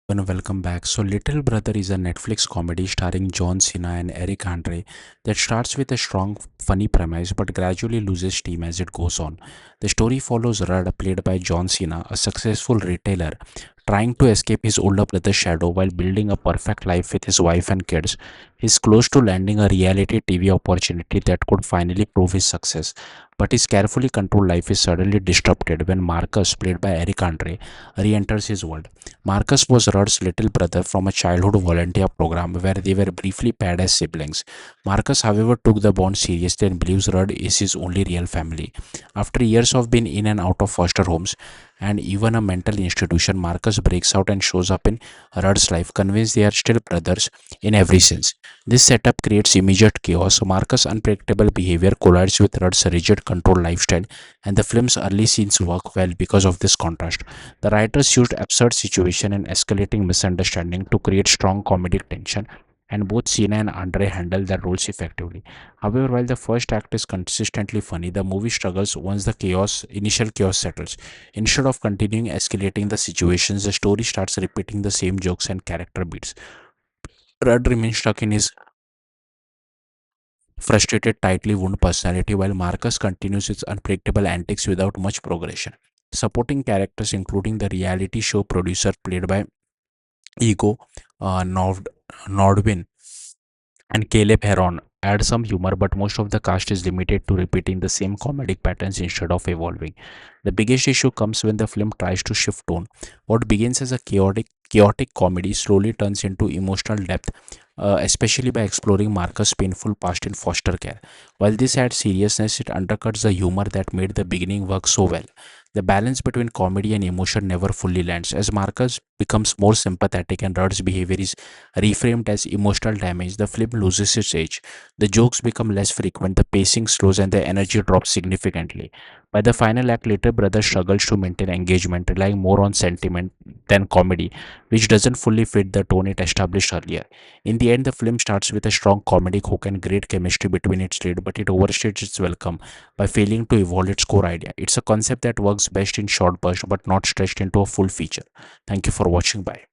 And welcome back. So, Little Brother is a Netflix comedy starring John Cena and Eric Andre that starts with a strong, funny premise but gradually loses steam as it goes on. The story follows Rudd, played by John Cena, a successful retailer trying to escape his older brother's shadow while building a perfect life with his wife and kids. He's close to landing a reality TV opportunity that could finally prove his success, but his carefully controlled life is suddenly disrupted when Marcus, played by Eric Andre, re enters his world. Marcus was Rudd's little brother from a childhood volunteer program where they were briefly paired as siblings. Marcus, however, took the bond seriously and believes Rudd is his only real family. After years of being in and out of foster homes and even a mental institution, Marcus breaks out and shows up in Rudd's life, convinced they are still brothers in every sense. This setup creates immediate chaos. Marcus' unpredictable behavior collides with Rudd's rigid, controlled lifestyle, and the film's early scenes work well because of this contrast. The writers used absurd situation and escalating misunderstanding to create strong comedic tension, and both Cena and Andre handle their roles effectively. However, while the first act is consistently funny, the movie struggles once the initial chaos settles. Instead of continuing escalating the situations, the story starts repeating the same jokes and character beats. Rudd remains stuck in his frustrated, tightly wound personality, while Marcus continues its unpredictable antics without much progression. Supporting characters, including the reality show producer played by Ego Nordwin and Caleb Heron, add some humor, but most of the cast is limited to repeating the same comedic patterns instead of evolving. The biggest issue comes when the film tries to shift tone. What begins as a chaotic comedy slowly turns into emotional depth, especially by exploring Marcus' painful past in foster care. While this adds seriousness, it undercuts the humor that made the beginning work so well. The balance between comedy and emotion never fully lands. As Marcus becomes more sympathetic and Rudd's behavior is reframed as emotional damage, the film loses its edge. The jokes become less frequent, the pacing slows, and the energy drops significantly. By the final act, Little Brother struggles to maintain engagement, relying more on sentiment than comedy, which doesn't fully fit the tone it established earlier. In the end, the film starts with a strong comedic hook and great chemistry between its lead, but it overstates its welcome by failing to evolve its core idea. It's a concept that works best in short bursts but not stretched into a full feature. Thank you for watching. Bye.